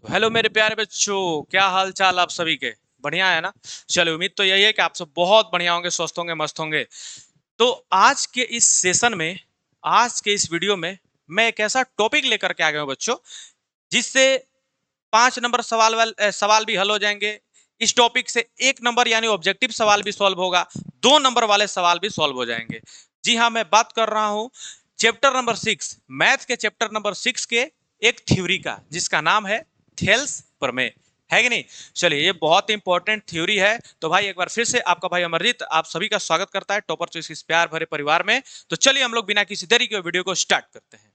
Hello मेरे प्यारे बच्चों, क्या हाल चाल आप सभी के। बढ़िया है ना। चलो, उम्मीद तो यही है कि आप सब बहुत बढ़िया होंगे, स्वस्थ होंगे, मस्त होंगे। तो आज के इस सेशन में, आज के इस वीडियो में मैं एक ऐसा टॉपिक लेकर के आ गया हूं बच्चों, जिससे 5 नंबर सवाल भी हल हो जाएंगे। इस टॉपिक से 1 नंबर यानी ऑब्जेक्टिव सवाल भी सॉल्व होगा, 2 नंबर वाले सवाल भी सॉल्व हो जाएंगे। जी हाँ, मैं बात कर रहा हूं चैप्टर नंबर 6, मैथ के चैप्टर नंबर 6 के एक थ्योरी का, जिसका नाम है थेल्स प्रमेय। है कि नहीं। चलिए, ये बहुत इंपॉर्टेंट थ्योरी है। तो भाई एक बार फिर से आपका भाई अमरजीत आप सभी का स्वागत करता है टॉपर चॉइस इस प्यार भरे परिवार में। तो चलिए हम लोग बिना किसी देरी के वीडियो को स्टार्ट करते हैं।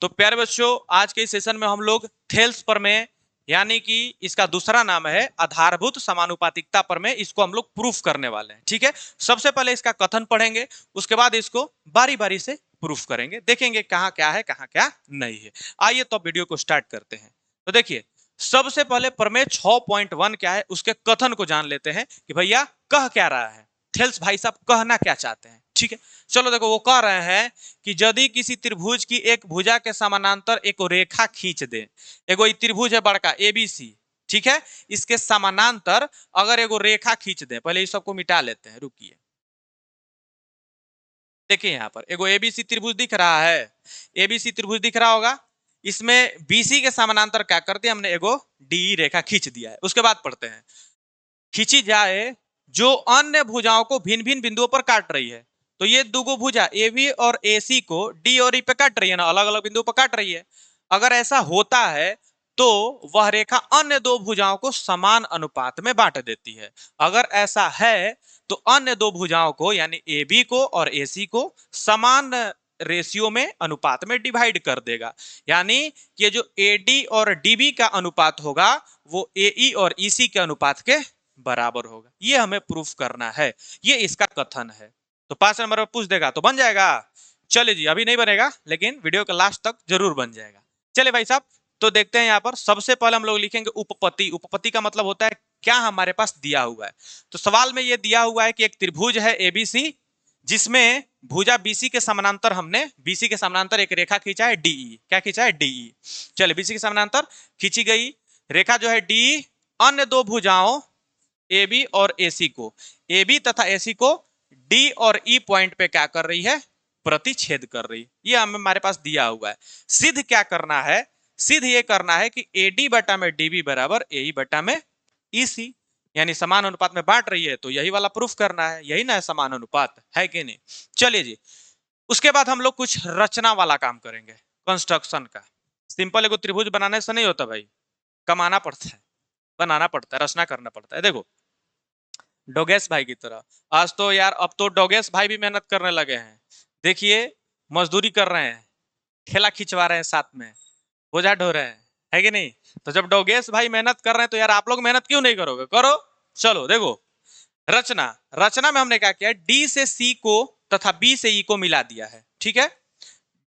तो प्यारे बच्चों, आज के इस सेशन में हम लोग थेल्स प्रमेय यानी कि इसका दूसरा नाम है आधारभूत समानुपातिकता प्रमेय, इसको हम लोग प्रूफ करने वाले हैं। ठीक है, सबसे पहले इसका कथन पढ़ेंगे, उसके बाद इसको बारी बारी से प्रूफ करेंगे, देखेंगे कहाँ क्या है कहाँ क्या नहीं है। आइए तो वीडियो को स्टार्ट करते हैं। तो देखिए, सबसे पहले प्रमेय 6.1 क्या है उसके कथन को जान लेते हैं कि भैया कह क्या रहा है, थेल्स भाई साहब कहना क्या चाहते हैं। ठीक है, चलो देखो, वो कह रहे हैं कि यदि किसी त्रिभुज की एक भुजा के समानांतर एक रेखा खींच दे, एगो त्रिभुज है बड़का एबीसी, ठीक है, इसके समानांतर अगर एगो रेखा खींच दे, पहले इस सबको मिटा लेते हैं, रुकिए। देखिए यहाँ पर एगो एबीसी त्रिभुज दिख रहा है, एबीसी त्रिभुज दिख रहा होगा। इसमें बीसी के समानांतर क्या करते हैं, हमने एगो डी रेखा खींच दिया है। उसके बाद पढ़ते हैं, खींची जाए जो अन्य भुजाओं को भिन्न भिन्न बिंदुओं पर काट रही है। तो ये दोगो भुजा ए बी और ए सी को डी और ई पे काट रही है ना, अलग अलग बिंदुओं पर काट रही है। अगर ऐसा होता है तो वह रेखा अन्य दो भुजाओं को समान अनुपात में बांट देती है। अगर ऐसा है तो अन्य दो भुजाओं को यानी ए बी को और ए सी को समान रेशियो में अनुपात में डिवाइड कर देगा। यानी कि जो ए डी और डी बी का अनुपात होगा वो ए ई और ई सी के अनुपात के बराबर होगा। ये हमें प्रूफ करना है, ये इसका कथन है। तो 5 नंबर में पूछ देगा तो बन जाएगा। चलिए जी, अभी नहीं बनेगा लेकिन वीडियो के लास्ट तक जरूर बन जाएगा। चले भाई साहब, तो देखते हैं यहाँ पर सबसे पहले हम लोग लिखेंगे उपपत्ति। उपपत्ति का मतलब होता है क्या हमारे पास दिया हुआ है। तो सवाल में ये दिया हुआ है कि एक त्रिभुज है एबीसी, जिसमें भुजा बीसी के समानांतर हमने बीसी के समानांतर एक रेखा खींचा है डीई। क्या खींचा है? डीई। चलिए, बीसी के समानांतर खींची गई रेखा जो है डी, अन्य दो भुजाओं ए बी और ए सी को, ए बी तथा ए सी को डी और ई पॉइंट पे क्या कर रही है? प्रतिच्छेद कर रही है। ये हमारे पास दिया हुआ है। सिद्ध क्या करना है? सिद्ध ये करना है कि ए डी बटा में डी बी बराबर ए ई बटा में ई सी, यानी समान अनुपात में बांट रही है। तो यही वाला प्रूफ करना है, यही ना है समान अनुपात, है कि नहीं। चलिए जी, उसके बाद हम लोग कुछ रचना वाला काम करेंगे, कंस्ट्रक्शन का। सिंपल एगो त्रिभुज बनाने से नहीं होता भाई, कमाना पड़ता है, बनाना पड़ता है, रचना करना पड़ता है। देखो, डोगेश भाई की तरह आज तो यार, अब तो डोगेश भाई भी मेहनत करने लगे हैं। देखिए, मजदूरी कर रहे हैं, ठेला खिंचवा रहे हैं, साथ में बोझा ढो रहे हैं, है कि नहीं। तो जब डोगेश भाई मेहनत कर रहे हैं तो यार आप लोग मेहनत क्यों नहीं करोगे? करो। चलो देखो, रचना रचना में हमने क्या किया, डी से सी को तथा बी से ई को मिला दिया है। ठीक है,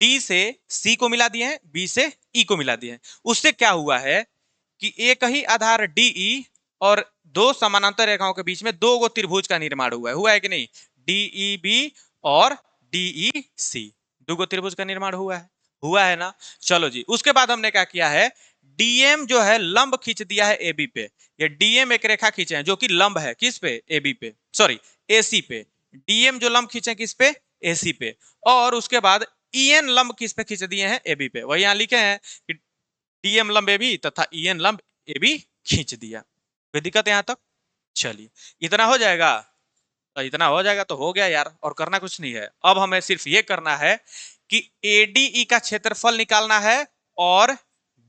डी से सी को मिला दिए हैं, बी से ई को मिला दिए हैं। उससे क्या हुआ है कि एक ही आधार डीई और दो समानांतर रेखाओं के बीच में दो गो त्रिभुज का निर्माण हुआ है कि नहीं? डीई बी और डीई सी, दो गो त्रिभुज का निर्माण हुआ है ना। चलो जी, उसके बाद हमने क्या किया है, डीएम जो है लंब खींच दिया है एबी पे। ये डीएम एक रेखा खींचे हैं जो कि लंब है किस पे? एबी पे, सॉरी एसी पे। डीएम जो लंब खींचे किस पे? एसी पे। और उसके बाद ईएन लंब किस पे खींच दिए हैं? एबी पे। वही यहां लिखे हैं कि डीएम लंब एबी तथा ईएन लंब एबी खींच दिया। कोई दिक्कत है यहां तक? चलिए, इतना हो जाएगा। तो इतना हो जाएगा तो हो गया यार, और करना कुछ नहीं है। अब हमें सिर्फ ये करना है कि एडीई का क्षेत्रफल निकालना है और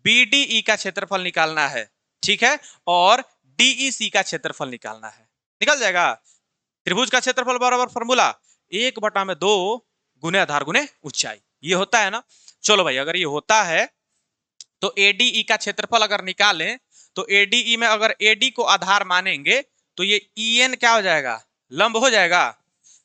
बीडीई का क्षेत्रफल निकालना है। ठीक है, और डीईसी का क्षेत्रफल निकालना है। निकल जाएगा। त्रिभुज का क्षेत्रफल बराबर फॉर्मूला 1/2 गुने आधार गुने ऊंचाई, ये होता है ना। चलो भाई, अगर ये होता है तो एडीई का क्षेत्रफल अगर निकालें तो एडीई में अगर एडी को आधार मानेंगे तो ये ईएन क्या हो जाएगा? लंब हो जाएगा।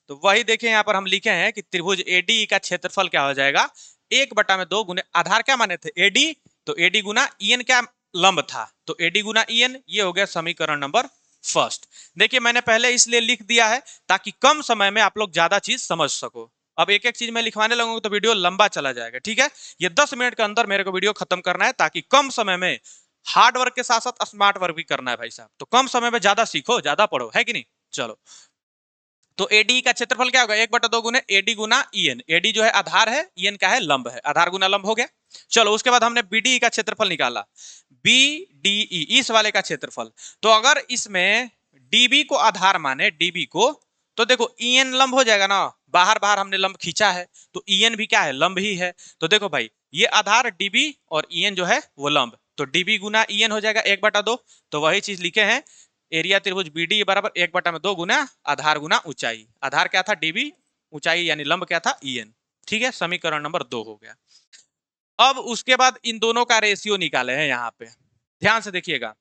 तो वही देखें, यहां पर हम लिखे हैं कि त्रिभुज एडीई का क्षेत्रफल क्या हो जाएगा? 1/2 गुने आधार क्या माने थे? एडी। तो एडी गुना ईएन क्या लंब था? तो एडी गुना ईएन। ये हो गया समीकरण नंबर फर्स्ट। देखिए, मैंने पहले इसलिए लिख दिया है ताकि कम समय में आप लोग ज्यादा चीज समझ सको। अब एक एक चीज मैं लिखवाने लगूंगा तो वीडियो लंबा चला जाएगा। ठीक है, ये 10 मिनट के अंदर मेरे को वीडियो खत्म करना है ताकि कम समय में हार्ड वर्क के साथ साथ स्मार्ट वर्क भी करना है भाई साहब। तो कम समय में ज्यादा सीखो, ज्यादा पढ़ो, है कि नहीं। चलो, तो एडी का क्षेत्रफल क्या होगा, 1/2 गुने एडी गुना ईएन। एडी जो है आधार है, ईएन क्या है, लंब है, आधार गुना लंब हो गया। चलो, उसके बाद हमने बीडीई का क्षेत्रफल निकाला, बीडीई इस वाले का क्षेत्रफल। तो अगर इसमें डीबी को आधार माने, डीबी को, तो देखो ईएन लंब हो जाएगा ना, बाहर बाहर हमने लंब खींचा है, तो ईएन भी क्या है, लंब ही है। तो देखो भाई, ये आधार डीबी और ईएन जो है वो लंब, तो डीबी गुना ईएन हो जाएगा 1/2। तो वही चीज लिखे हैं, एरिया त्रिभुज बीडी बराबर 1/2 गुना आधार गुना ऊंचाई। आधार क्या था, डीबी, ऊंचाई यानी लंब क्या था, ईएन। ठीक है, समीकरण नंबर 2 हो गया। अब उसके बाद इन दोनों का रेशियो निकाले हैं यहाँ पे, ध्यान से देखिएगा।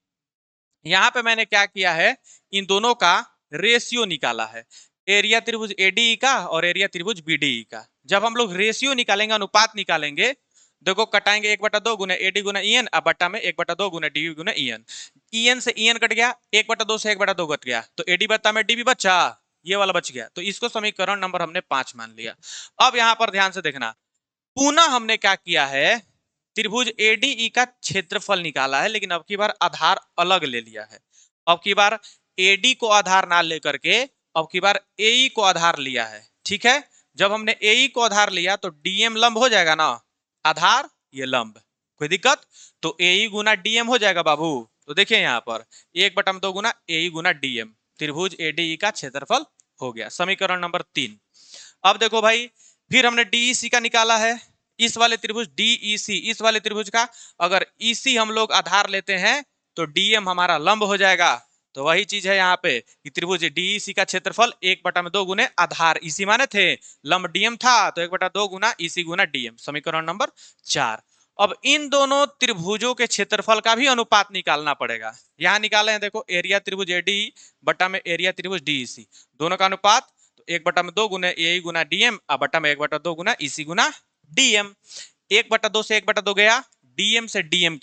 यहाँ पे मैंने क्या किया है, इन दोनों का रेशियो निकाला है, एरिया त्रिभुज एडीई का और एरिया त्रिभुज बीडीई का। जब हम लोग रेशियो निकालेंगे, अनुपात निकालेंगे, देखो कटाएंगे 1/2 गुना एडी गुना ईएन, अब बट्टा में 1/2 गुना डीबी गुना ईएन। ईएन से ईएन कट गया, 1/2 से 1/2 कट गया, तो एडी बट्टा में डीबी बचा, ये वाला बच गया। तो इसको समीकरण नंबर हमने 5 मान लिया। अब यहाँ पर ध्यान से देखना, पुनः हमने क्या किया है, त्रिभुज एडीई का क्षेत्रफल निकाला है, लेकिन अब की बार आधार अलग ले लिया है। अब की बार एडी को आधार ना लेकर के अब की बार एई को आधार लिया है। ठीक है, जब हमने एई को आधार लिया तो डीएम लंब हो जाएगा ना, आधार ये लंब, कोई दिक्कत। तो एई गुना डीएम हो जाएगा बाबू। तो देखिए यहाँ पर 1/2 गुना एई गुना डीएम, त्रिभुज एडीई का क्षेत्रफल हो गया, समीकरण नंबर 3। अब देखो भाई, फिर हमने डीईसी का निकाला है, इस वाले त्रिभुज डीईसी, इस वाले त्रिभुज का अगर ईसी हम लोग आधार लेते हैं तो डीएम हमारा लंब हो जाएगा। तो वही चीज है यहाँ पे कि त्रिभुज डीईसी का क्षेत्रफल 1/2 गुने आधार, इसी माने थे, लंब डीएम था, तो 1/2 गुना ईसी गुना डीएम, समीकरण नंबर 4। अब इन दोनों त्रिभुजों के क्षेत्रफल का भी अनुपात निकालना पड़ेगा। यहां निकाले हैं, देखो एरिया त्रिभुज एडीई बटा में एरिया त्रिभुज डीईसी, दोनों का अनुपात 1/2 गुना ए गुना डीएम, अब बटा में 1/2 गुना ईसी गुना डीएम। 1/2 से 1/2 गया, डीएम से डीएम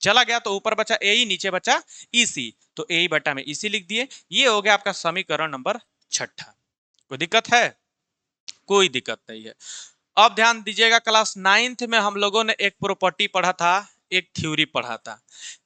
चला गया तो ऊपर बचा ए, नीचे बचा ईसी, तो ए बटा में ईसी लिख दिए। ये हो गया आपका समीकरण नंबर 6। कोई दिक्कत है, कोई दिक्कत नहीं है। अब ध्यान दीजिएगा, क्लास 9th में हम लोगों ने एक प्रॉपर्टी पढ़ा था, एक थ्योरी पढ़ा था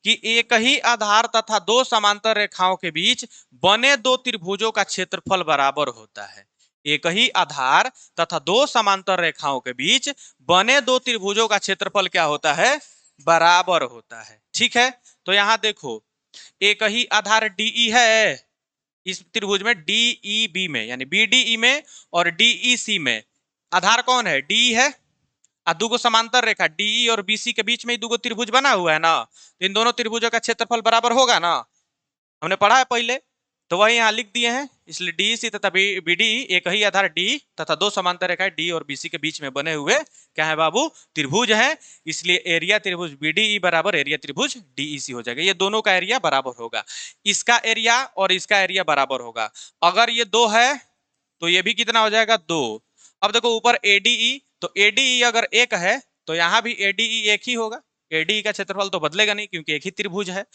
कि एक ही आधार तथा दो समांतर रेखाओं के बीच बने दो त्रिभुजों का क्षेत्रफल बराबर होता है। एक ही आधार तथा दो समांतर रेखाओं के बीच बने दो त्रिभुजों का क्षेत्रफल क्या होता है, बराबर होता है। ठीक है, तो यहां देखो, एक ही आधार डीई है, इस त्रिभुज में डीईबी में यानी बीडीई में और डीईसी में आधार कौन है, डी है, और दुगो समांतर रेखा डीई और बीसी के बीच में ही दुगो त्रिभुज बना हुआ है ना, तो इन दोनों त्रिभुजों का क्षेत्रफल बराबर होगा ना, हमने पढ़ा है पहले। तो वही यहाँ लिख दिए हैं, इसलिए डीसी तथा बीडीई एक ही आधार डी तथा दो समांतर रेखाएं डी और बीसी के बीच में बने हुए क्या है बाबू, त्रिभुज है। इसलिए एरिया त्रिभुज बीडीई बराबर एरिया त्रिभुज डीईसी हो जाएगा। ये दोनों का एरिया बराबर होगा, इसका एरिया और इसका एरिया बराबर होगा। अगर ये 2 है तो ये भी कितना हो जाएगा, 2। अब देखो ऊपर एडीई, तो एडीई अगर 1 है तो यहाँ भी एडीई 1 ही होगा, एडीई का क्षेत्रफल तो बदलेगा नहीं क्योंकि एक ही त्रिभुज है।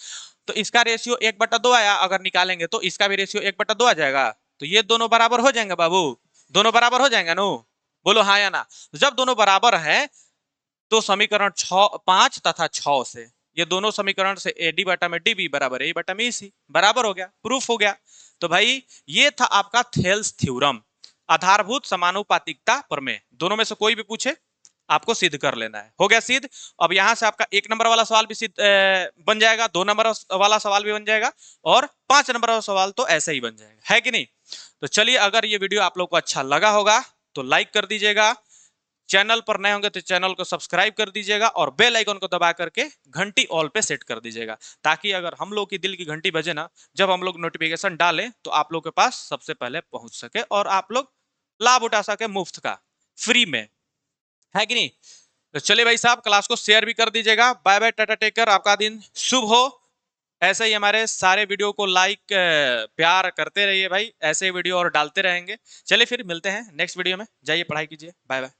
तो इसका रेशियो 1/2 आया, अगर निकालेंगे तो इसका भी रेशियो 1/2 आ जाएगा। तो ये दोनों बराबर हो जाएंगे बाबू, दोनों बराबर हो जाएंगे नो, बोलो हाँ या ना। जब दोनों बराबर है तो समीकरण 5 तथा 6 से, ये दोनों समीकरण से एडी बटा में डीबी बराबर ए बटा में ईसी बराबर हो गया, प्रूफ हो गया। तो भाई ये था आपका थेल्स थ्योरम, आधारभूत समानुपातिकता प्रमेय। दोनों में से कोई भी पूछे आपको सिद्ध कर लेना है, हो गया सिद्ध। अब यहां से आपका 1 नंबर वाला सवाल भी सिद्ध बन जाएगा, 2 नंबर वाला सवाल भी बन जाएगा और 5 नंबर वाला सवाल तो ऐसे ही बन जाएगा, है कि नहीं। तो चलिए, अगर ये वीडियो आप लोग को अच्छा लगा होगा तो लाइक कर दीजिएगा, चैनल पर नए होंगे तो चैनल को सब्सक्राइब कर दीजिएगा और बेल आइकन को दबा करके घंटी ऑल पे सेट कर दीजिएगा, ताकि अगर हम लोग की दिल की घंटी बजे ना, जब हम लोग नोटिफिकेशन डालें तो आप लोग के पास सबसे पहले पहुंच सके और आप लोग लाभ उठा सके मुफ्त का, फ्री में, है कि नहीं। तो चलिए भाई साहब, क्लास को शेयर भी कर दीजिएगा। बाय बाय, टाटा, टेक केयर, आपका दिन शुभ हो। ऐसे ही हमारे सारे वीडियो को लाइक प्यार करते रहिए भाई, ऐसे वीडियो और डालते रहेंगे। चलिए फिर मिलते हैं नेक्स्ट वीडियो में, जाइए पढ़ाई कीजिए, बाय बाय।